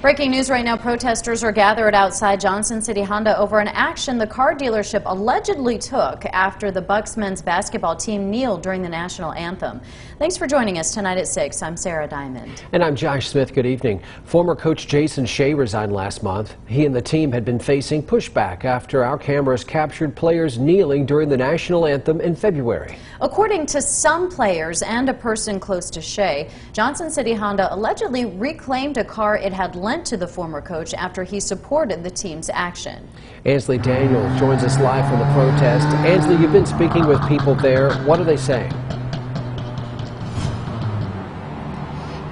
Breaking news right now, protesters are gathered outside Johnson City Honda over an action the car dealership allegedly took after the Bucks men's basketball team kneeled during the national anthem. Thanks for joining us tonight at 6. I'm Sarah Diamond. And I'm Josh Smith. Good evening. Former coach Jason Shea resigned last month. He and the team had been facing pushback after our cameras captured players kneeling during the national anthem in February. According to some players and a person close to Shea, Johnson City Honda allegedly reclaimed a car it had lent to the former coach after he supported the team's action. Ansley Daniel joins us live from the protest. Ansley, you've been speaking with people there. What are they saying?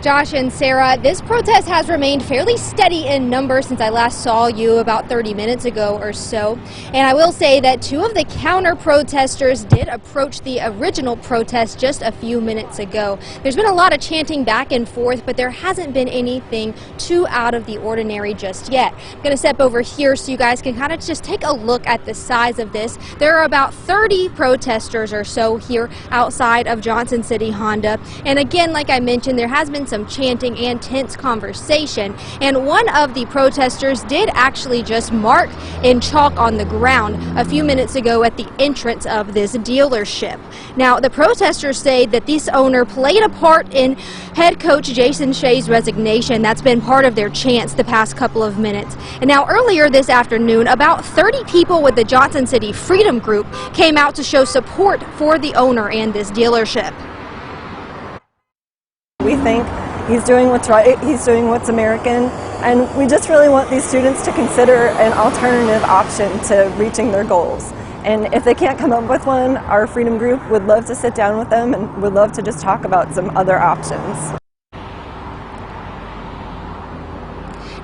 Josh and Sarah, this protest has remained fairly steady in number since I last saw you about 30 minutes ago or so. And I will say that two of the counter protesters did approach the original protest just a few minutes ago. There's been a lot of chanting back and forth, but there hasn't been anything too out of the ordinary just yet. I'm going to step over here so you guys can kind of just take a look at the size of this. There are about 30 protesters or so here outside of Johnson City Honda. And again, like I mentioned, there has been some chanting and tense conversation, and one of the protesters did actually just mark in chalk on the ground a few minutes ago at the entrance of this dealership. Now, the protesters say that this owner played a part in head coach Jason Shea's resignation. That's been part of their chants the past couple of minutes. And now earlier this afternoon, about 30 people with the Johnson City Freedom Group came out to show support for the owner and this dealership. We think he's doing what's right, he's doing what's American, and we just really want these students to consider an alternative option to reaching their goals. And if they can't come up with one, our Freedom Group would love to sit down with them and would love to just talk about some other options.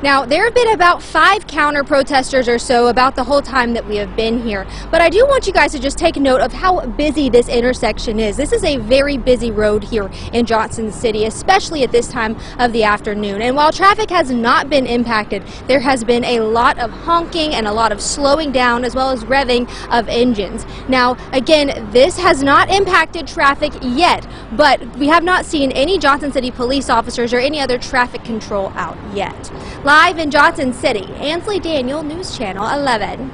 Now, there have been about 5 counter protesters or so about the whole time that we have been here. But I do want you guys to just take note of how busy this intersection is. This is a very busy road here in Johnson City, especially at this time of the afternoon. And while traffic has not been impacted, there has been a lot of honking and a lot of slowing down as well as revving of engines. Now, again, this has not impacted traffic yet, but we have not seen any Johnson City police officers or any other traffic control out yet. Live in Johnson City, Ansley Daniel, News Channel 11.